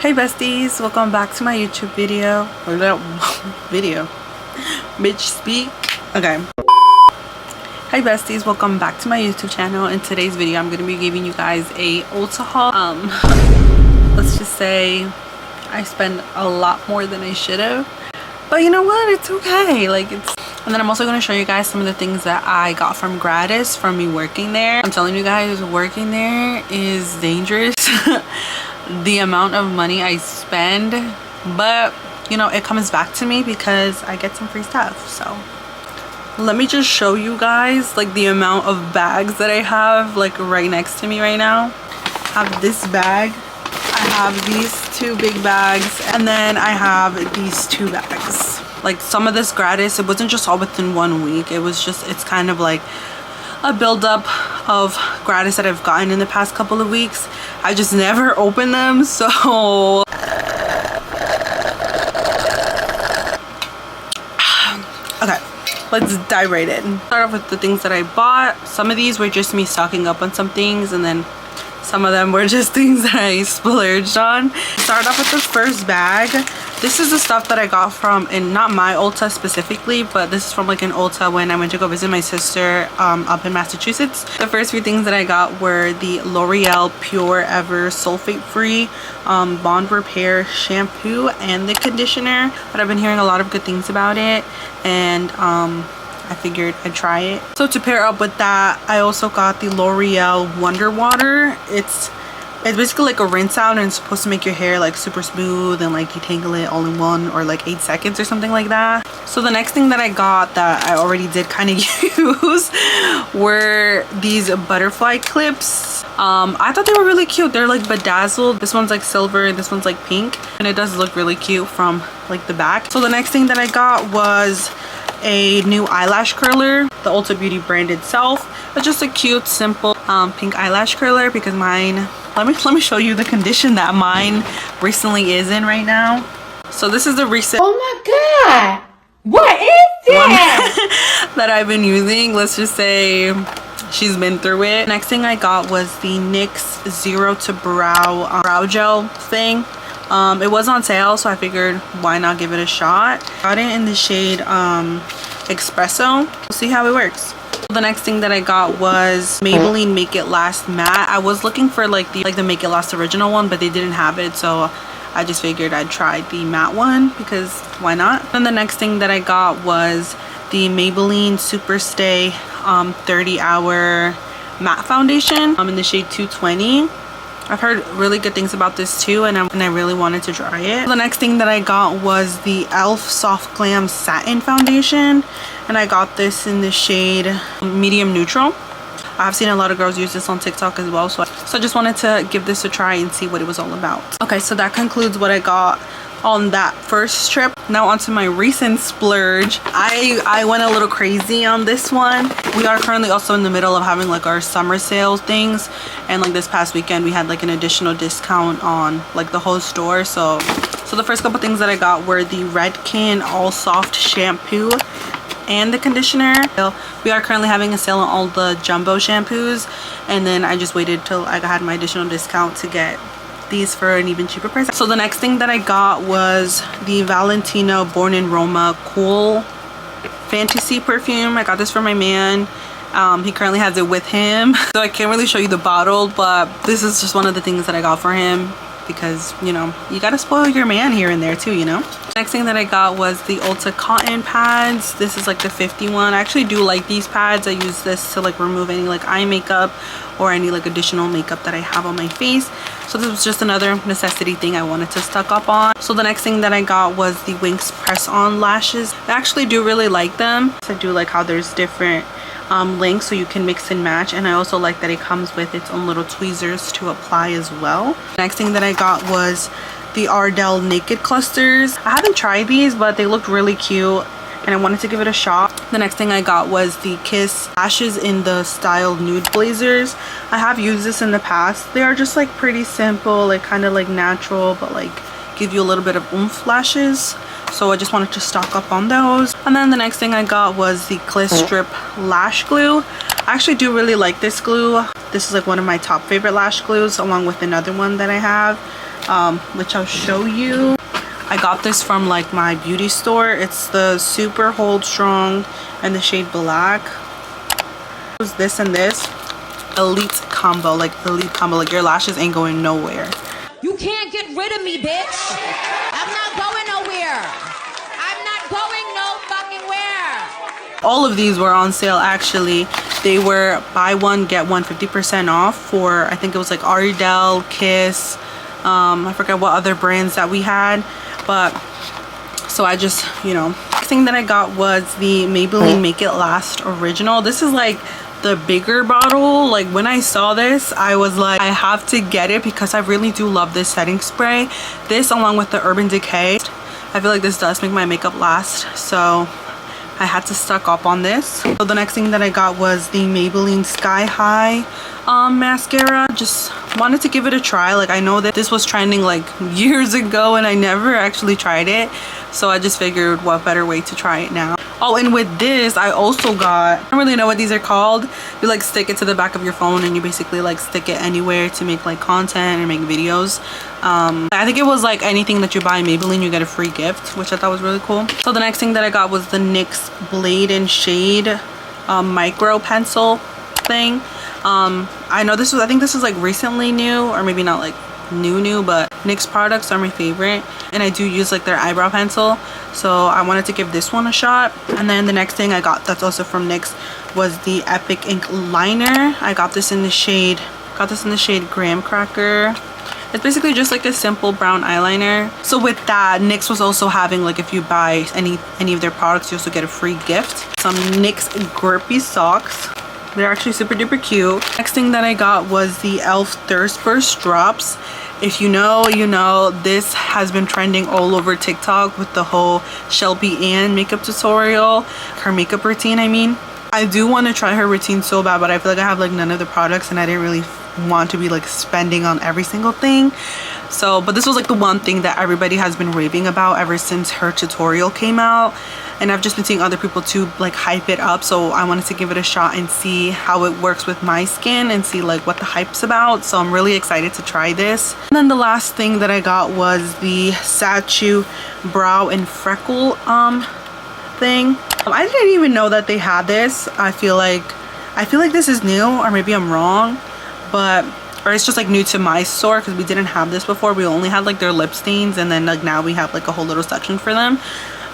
Hey besties, welcome back to my YouTube video. Or that video. Bitch speak. Okay. Hey besties, welcome back to my YouTube channel. In today's video, I'm going to be giving you guys a Ulta haul. Let's just say I spend a lot more than I should have. But you know what? It's okay. And then I'm also going to show you guys some of the things that I got from Gratis from me working there. I'm telling you guys, working there is dangerous. The amount of money I spend, but you know, it comes back to me because I get some free stuff. So let me just show you guys like the amount of bags that I have like right next to me right now. I have this bag, I have these two big bags, and then I have these two bags. Like some of this Gratis, it wasn't just all within 1 week. It was just, it's kind of like a buildup of Gratis that I've gotten in the past couple of weeks. I just never open them, so okay, let's dive right in. Start off with the things that I bought. Some of these were just me stocking up on some things, and then some of them were just things that I splurged on. Start off with the first bag. This is the stuff that I got from, and not my Ulta specifically, but this is from like an Ulta when I went to go visit my sister up in Massachusetts. The first few things that I got were the L'Oreal Pure Ever Sulfate Free Bond Repair Shampoo and the conditioner. But I've been hearing a lot of good things about it, and I figured I'd try it. So to pair up with that, I also got the L'Oreal Wonder Water. It's basically like a rinse out, and it's supposed to make your hair like super smooth and like detangle it all in one, or like 8 seconds or something like that. So the next thing that I got that I already did kind of use were these butterfly clips. I thought they were really cute. They're like bedazzled. This one's like silver, this one's like pink, and it does look really cute from like the back. So the next thing that I got was a new eyelash curler, the Ulta Beauty brand itself. It's just a cute, simple pink eyelash curler because mine, let me show you the condition that mine recently is in right now. So this is the recent, oh my god, what is that that I've been using. Let's just say she's been through it. Next thing I got was the NYX Zero to Brow brow gel thing. It was on sale, so I figured why not give it a shot. Got it in the shade Espresso. We'll see how it works. The next thing that I got was Maybelline Make It Last Matte. I was looking for like the Make It Last original one, but they didn't have it, so I just figured I'd try the matte one because why not. Then the next thing that I got was the Maybelline Super Stay 30-hour matte foundation in the shade 220. I've heard really good things about this too, and I really wanted to try it. The next thing that I got was the e.l.f. Soft Glam Satin Foundation, and I got this in the shade Medium Neutral. I've seen a lot of girls use this on TikTok as well, so I just wanted to give this a try and see what it was all about. Okay, so that concludes what I got on that first trip. Now onto my recent splurge. I went a little crazy on this one. We are currently also in the middle of having like our summer sale things, and like this past weekend we had like an additional discount on like the whole store. So the first couple things that I got were the Redken All Soft Shampoo and the conditioner. We are currently having a sale on all the jumbo shampoos, and then I just waited till I had my additional discount to get these for an even cheaper price. So the next thing that I got was the Valentino Born in Roma Cool Fantasy perfume. I got this for my man. He currently has it with him, so I can't really show you the bottle, but this is just one of the things that I got for him because, you know, you gotta spoil your man here and there too, you know. Next thing that I got was the Ulta cotton pads. This is like the 51. I actually do like these pads. I use this to like remove any like eye makeup or any like additional makeup that I have on my face. So this was just another necessity thing I wanted to stock up on. So the next thing that I got was the Winx Press On lashes. I actually do really like them. I do like how there's different lengths so you can mix and match, and I also like that it comes with its own little tweezers to apply as well. Next thing that I got was the Ardell Naked Clusters. I haven't tried these, but they looked really cute and I wanted to give it a shot. The next thing I got was the Kiss lashes in the style Nude Blazers. I have used this in the past. They are just like pretty simple, like kind of like natural, but like give you a little bit of oomph lashes. So I just wanted to stock up on those. And then the next thing I got was the Cliss Strip Lash Glue. I actually do really like this glue. This is like one of my top favorite lash glues, along with another one that I have. which I'll show you. I got this from like my beauty store. It's the Super Hold Strong and the shade Black. It was this and this elite combo, like your lashes ain't going nowhere. You can't get rid of me, bitch. I'm not going nowhere. I'm not going no fucking where. All of these were on sale actually. They were buy one get one 50% off for, I think it was like Ardell, Kiss, I forgot what other brands that we had, but so I just, you know, next thing that I got was the Maybelline Make It Last Original. This is like the bigger bottle. Like when I saw this, I was like, I have to get it because I really do love this setting spray. This along with the Urban Decay, I feel like this does make my makeup last, so I had to stock up on this. So the next thing that I got was the Maybelline Sky High mascara. Just wanted to give it a try. Like I know that this was trending like years ago and I never actually tried it, so I just figured what better way to try it now. Oh, and with this I also got, I don't really know what these are called. You like stick it to the back of your phone and you basically like stick it anywhere to make like content or make videos. I think it was like anything that you buy Maybelline you get a free gift, which I thought was really cool. So the next thing that I got was the NYX Blade and Shade micro pencil thing. I know this was, I think this is like recently new, or maybe not like new, but NYX products are my favorite and I do use like their eyebrow pencil, so I wanted to give this one a shot. And then the next thing I got that's also from NYX was the Epic Ink liner. I got this in the shade Graham Cracker. It's basically just like a simple brown eyeliner. So with that, NYX was also having like, if you buy any of their products, you also get a free gift. Some NYX grippy socks. They're actually super duper cute. Next thing that I got was the e.l.f. Thirst Burst drops. If you know, you know, this has been trending all over TikTok with the whole Shelby Ann makeup tutorial, her makeup routine. I do want to try her routine so bad, but I feel like I have like none of the products and I didn't really want to be like spending on every single thing. So, but this was like the one thing that everybody has been raving about ever since her tutorial came out, and I've just been seeing other people too like hype it up, so I wanted to give it a shot and see how it works with my skin and see like what the hype's about. So I'm really excited to try this. And then the last thing that I got was the Sachu brow and freckle thing. I didn't even know that they had this. I feel like this is new, or maybe I'm wrong, but or it's just like new to my store because we didn't have this before. We only had like their lip stains, and then like now we have like a whole little section for them.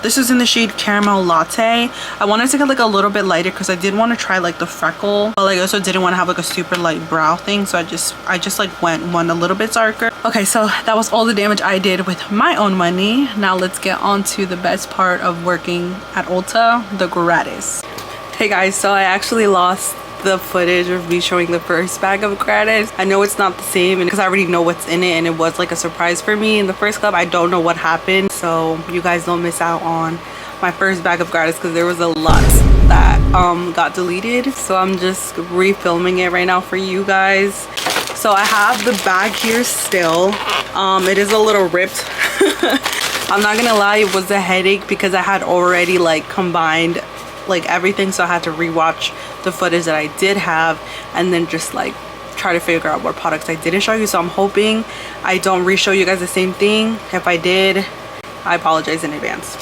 This is in the shade Caramel Latte. I wanted to get like a little bit lighter because I did want to try like the freckle, but like I also didn't want to have like a super light brow thing, so I just like went one a little bit darker. Okay, so that was all the damage I did with my own money. Now let's get on to the best part of working at Ulta, the Gratis. Hey guys, so I actually lost the footage of me showing the first bag of Gratis. I know it's not the same because I already know what's in it, and it was like a surprise for me in the first club. I don't know what happened, so you guys don't miss out on my first bag of Gratis because there was a lot that got deleted. So I'm just refilming it right now for you guys. So I have the bag here still. It is a little ripped. I'm not gonna lie, it was a headache because I had already like combined like everything, so I had to rewatch the footage that I did have and then just like try to figure out what products I didn't show you. So I'm hoping I don't re-show you guys the same thing. If I did, I apologize in advance.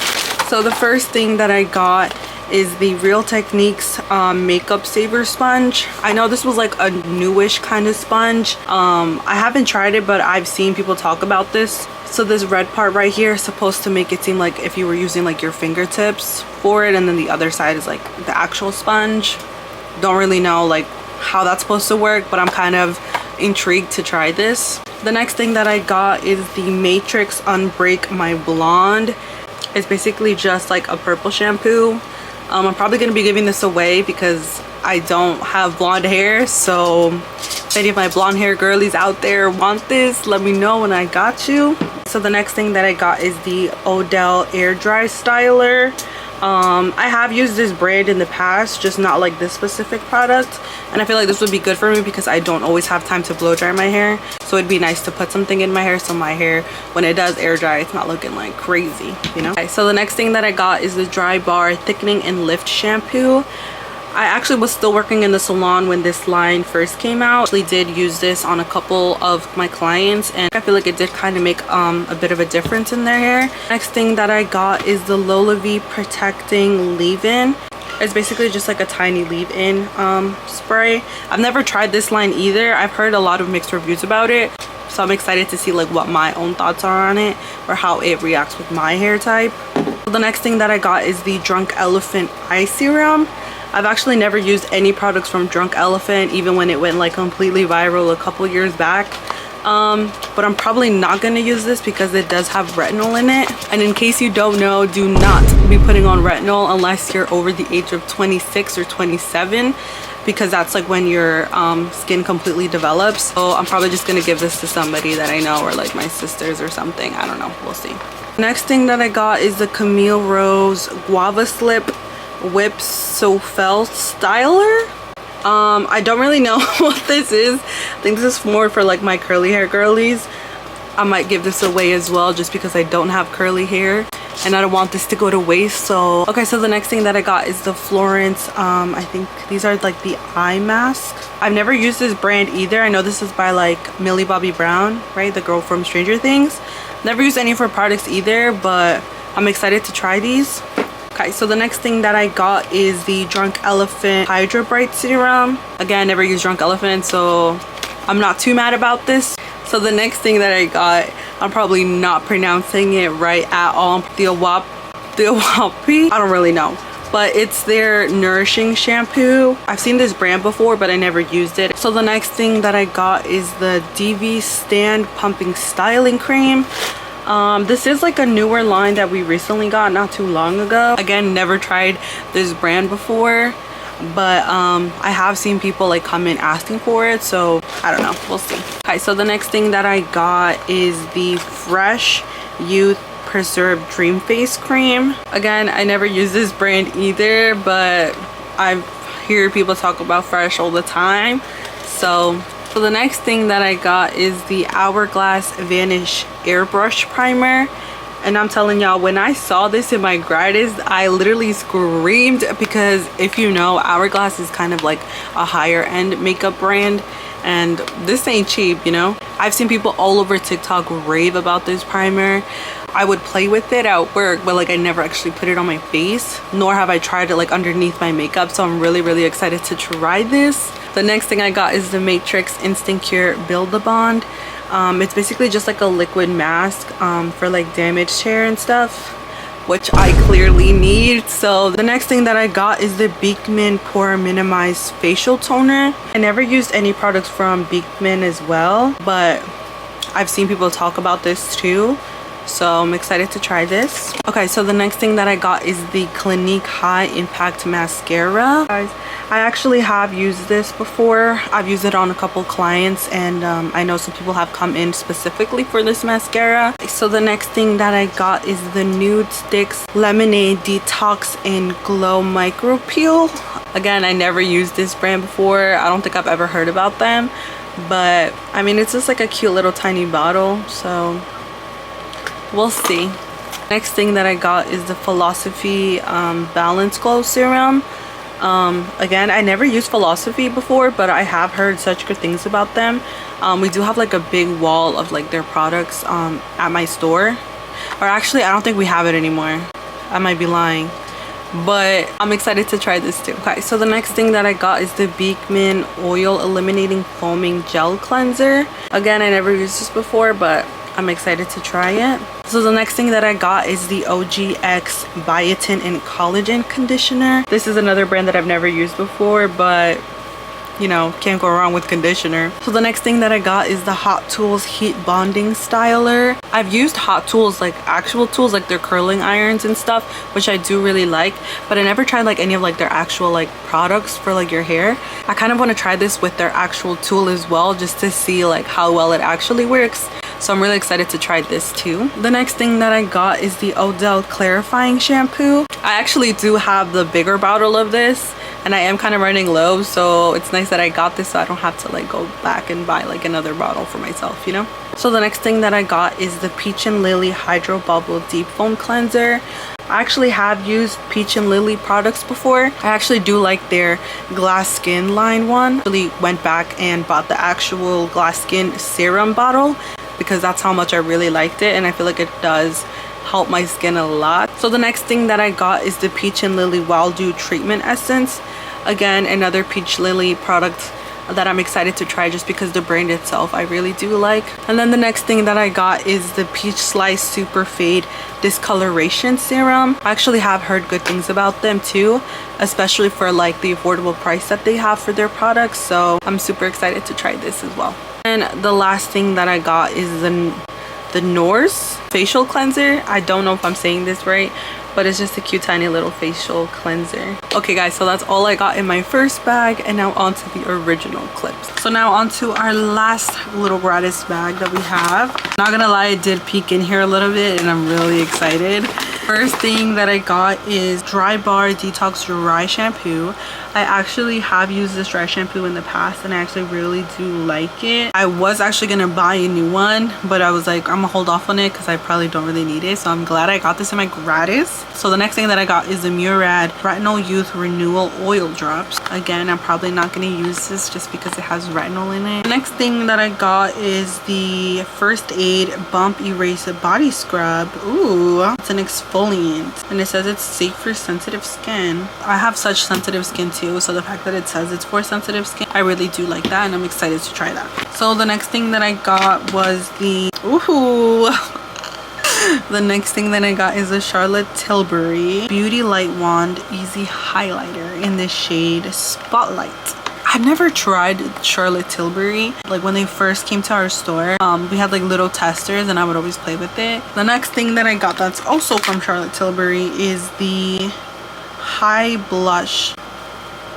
So the first thing that I got is the Real Techniques makeup saver sponge. I know this was like a newish kind of sponge. I haven't tried it, but I've seen people talk about this. So this red part right here is supposed to make it seem like if you were using like your fingertips for it, and then the other side is like the actual sponge. Don't really know like how that's supposed to work, but I'm kind of intrigued to try this. The next thing that I got is the Matrix Unbreak My Blonde. It's basically just like a purple shampoo. I'm probably going to be giving this away because I don't have blonde hair, so if any of my blonde hair girlies out there want this, let me know and I got you. So the next thing that I got is the Odell Air Dry Styler. I have used this brand in the past, just not like this specific product, and I feel like this would be good for me because I don't always have time to blow dry my hair, so it'd be nice to put something in my hair so my hair, when it does air dry, it's not looking like crazy, you know. Okay, so the next thing that I got is the Dry Bar Thickening and Lift Shampoo. I actually was still working in the salon when this line first came out. I actually did use this on a couple of my clients, and I feel like it did kind of make a bit of a difference in their hair. Next thing that I got is the Lola V Protecting Leave-In. It's basically just like a tiny leave-in spray. I've never tried this line either. I've heard a lot of mixed reviews about it, so I'm excited to see like what my own thoughts are on it or how it reacts with my hair type. The next thing that I got is the Drunk Elephant Eye Serum. I've actually never used any products from Drunk Elephant, even when it went like completely viral a couple years back. But I'm probably not going to use this because it does have retinol in it. And in case you don't know, do not be putting on retinol unless you're over the age of 26 or 27, because that's like when your skin completely develops. So I'm probably just going to give this to somebody that I know, or like my sisters or something. I don't know. We'll see. Next thing that I got is the Camille Rose Guava Slip Whip Sofel Styler. I don't really know what this is. I think this is more for like my curly hair girlies. I might give this away as well just because I don't have curly hair and I don't want this to go to waste. So okay, so the next thing that I got is the Florence I think these are like the eye masks. I've never used this brand either. I know this is by like Millie Bobby Brown, right, the girl from Stranger Things. Never used any of her products either, but I'm excited to try these. Okay, so the next thing that I got is the Drunk Elephant Hydra Bright Serum. Again, I never used Drunk Elephant, so I'm not too mad about this. So the next thing that I got, I'm probably not pronouncing it right at all. The Awapi? I don't really know. But it's their nourishing shampoo. I've seen this brand before, but I never used it. So the next thing that I got is the DV Stand Pumping Styling Cream. This is like a newer line that we recently got not too long ago. Again, never tried this brand before, but I have seen people like come in asking for it, so I don't know, we'll see. Okay, so the next thing that I got is the Fresh Youth Preserved Dream Face Cream. Again, I never use this brand either, but I hear people talk about Fresh all the time. So the next thing that I got is the Hourglass Vanish Airbrush Primer. And I'm telling y'all, when I saw this in my Gratis, I literally screamed, because if you know, Hourglass is kind of like a higher end makeup brand, and this ain't cheap, you know. I've seen people all over TikTok rave about this primer. I would play with it at work, but like I never actually put it on my face, nor have I tried it like underneath my makeup. So I'm really excited to try this. The next thing I got is the Matrix Instant Cure Build-A-Bond. It's basically just like a liquid mask for like damaged hair and stuff, which I clearly need. So the next thing that I got is the Beekman Pore Minimize Facial Toner. I never used any products from Beekman as well, but I've seen people talk about this too, so I'm excited to try this. Okay, so the next thing that I got is the Clinique High Impact Mascara. Guys, I actually have used this before. I've used it on a couple clients, and I know some people have come in specifically for this mascara. So the next thing that I got is the Nude Sticks Lemonade Detox and Glow Micro Peel. Again, I never used this brand before. I don't think I've ever heard about them, but I mean, it's just like a cute little tiny bottle, so we'll see. Next thing that I got is the Philosophy Balance Glow Serum. Again, I never used Philosophy before, but I have heard such good things about them. We do have like a big wall of like their products at my store, or actually I don't think we have it anymore. I might be lying, but I'm excited to try this too. Okay, so the next thing that I got is the Beekman Oil Eliminating Foaming Gel Cleanser. Again, I never used this before, but I'm excited to try it. So the next thing that I got is the OGX Biotin and Collagen Conditioner. This is another brand that I've never used before, but you know, can't go wrong with conditioner. So the next thing that I got is the Hot Tools Heat Bonding Styler. I've used Hot Tools, like actual tools, like their curling irons and stuff, which I do really like, but I never tried like any of like their actual like products for like your hair. I kind of want to try this with their actual tool as well, just to see like how well it actually works. So I'm really excited to try this too. The next thing that I got is the Odell Clarifying Shampoo. I actually do have the bigger bottle of this, and I am kind of running low, so it's nice that I got this so I don't have to like go back and buy like another bottle for myself, you know. So the next thing that I got is the Peach and Lily Hydro Bubble Deep Foam Cleanser. I actually have used Peach and Lily products before. I actually do like their glass skin line one. Really went back and bought the actual glass skin serum bottle because that's how much I really liked it, and I feel like it does help my skin a lot. So the next thing that I got is the Peach and Lily Wild Dew Treatment Essence. Again, another Peach Lily product that I'm excited to try just because the brand itself I really do like. And then the next thing that I got is the Peach Slice Super Fade Discoloration Serum. I actually have heard good things about them too, especially for like the affordable price that they have for their products. So I'm super excited to try this as well. And the last thing that I got is the Norse facial cleanser. I don't know if I'm saying this right, but it's just a cute tiny little facial cleanser. Okay guys, so that's all I got in my first bag, and now onto the original clips. So now onto our last little Gratis bag that we have. Not gonna lie, I did peek in here a little bit and I'm really excited. First thing that I got is Dry Bar Detox Dry Shampoo. I actually have used this dry shampoo in the past and I actually really do like it. I was actually gonna buy a new one, but I was like, I'm gonna hold off on it because I probably don't really need it. So I'm glad I got this in my Gratis. So the next thing that I got is the Murad Retinol Youth Renewal Oil Drops. Again, I'm probably not gonna use this just because it has retinol in it. The next thing that I got is the First Aid Bump Erase Body Scrub. Ooh, it's an exfoliant and it says it's safe for sensitive skin. I have such sensitive skin too, so the fact that it says it's for sensitive skin, I really do like that, and I'm excited to try that. So the next thing that I got was the the next thing that I got is the Charlotte Tilbury Beauty Light Wand Easy Highlighter in the shade Spotlight. I've never tried Charlotte Tilbury. Like when they first came to our store, we had like little testers and I would always play with it. The next thing that I got that's also from Charlotte Tilbury is the High Blush.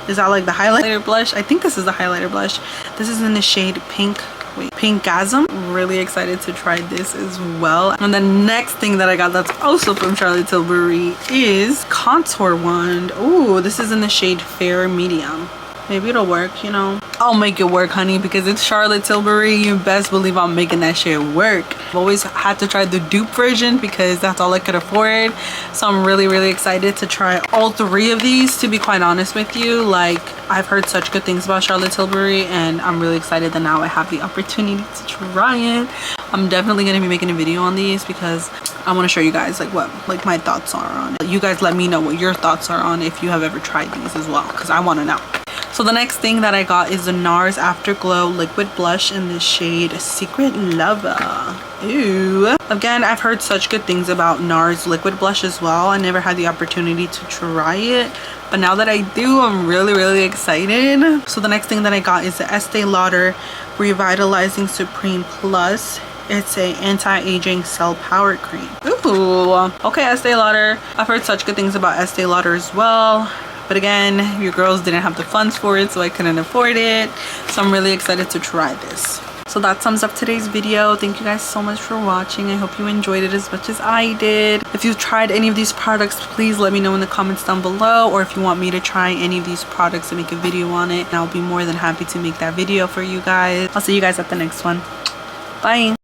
Is that like the highlighter blush? I think this is the highlighter blush. This is in the shade Pinkgasm. Really excited to try this as well. And the next thing that I got that's also from Charlotte Tilbury is Contour Wand. Ooh, this is in the shade Fair Medium. Maybe it'll work, you know. I'll make it work, honey, because it's Charlotte Tilbury. You best believe I'm making that shit work. I've always had to try the dupe version because that's all I could afford. So I'm really excited to try all three of these, to be quite honest with you. Like, I've heard such good things about Charlotte Tilbury and I'm really excited that now I have the opportunity to try it. I'm definitely going to be making a video on these because I want to show you guys like what my thoughts are on it. You guys let me know what your thoughts are on if you have ever tried these as well, because I want to know. So the next thing that I got is the NARS Afterglow Liquid Blush in the shade Secret Lover. Ooh. Again, I've heard such good things about NARS Liquid Blush as well. I never had the opportunity to try it, but now that I do, I'm really excited. So the next thing that I got is the Estee Lauder Revitalizing Supreme Plus. It's a anti-aging cell power cream. Ooh. Okay, Estee Lauder. I've heard such good things about Estee Lauder as well. But again, your girls didn't have the funds for it, so I couldn't afford it. So I'm really excited to try this. So that sums up today's video. Thank you guys so much for watching. I hope you enjoyed it as much as I did. If you've tried any of these products, please let me know in the comments down below. Or if you want me to try any of these products and make a video on it, I'll be more than happy to make that video for you guys. I'll see you guys at the next one. Bye.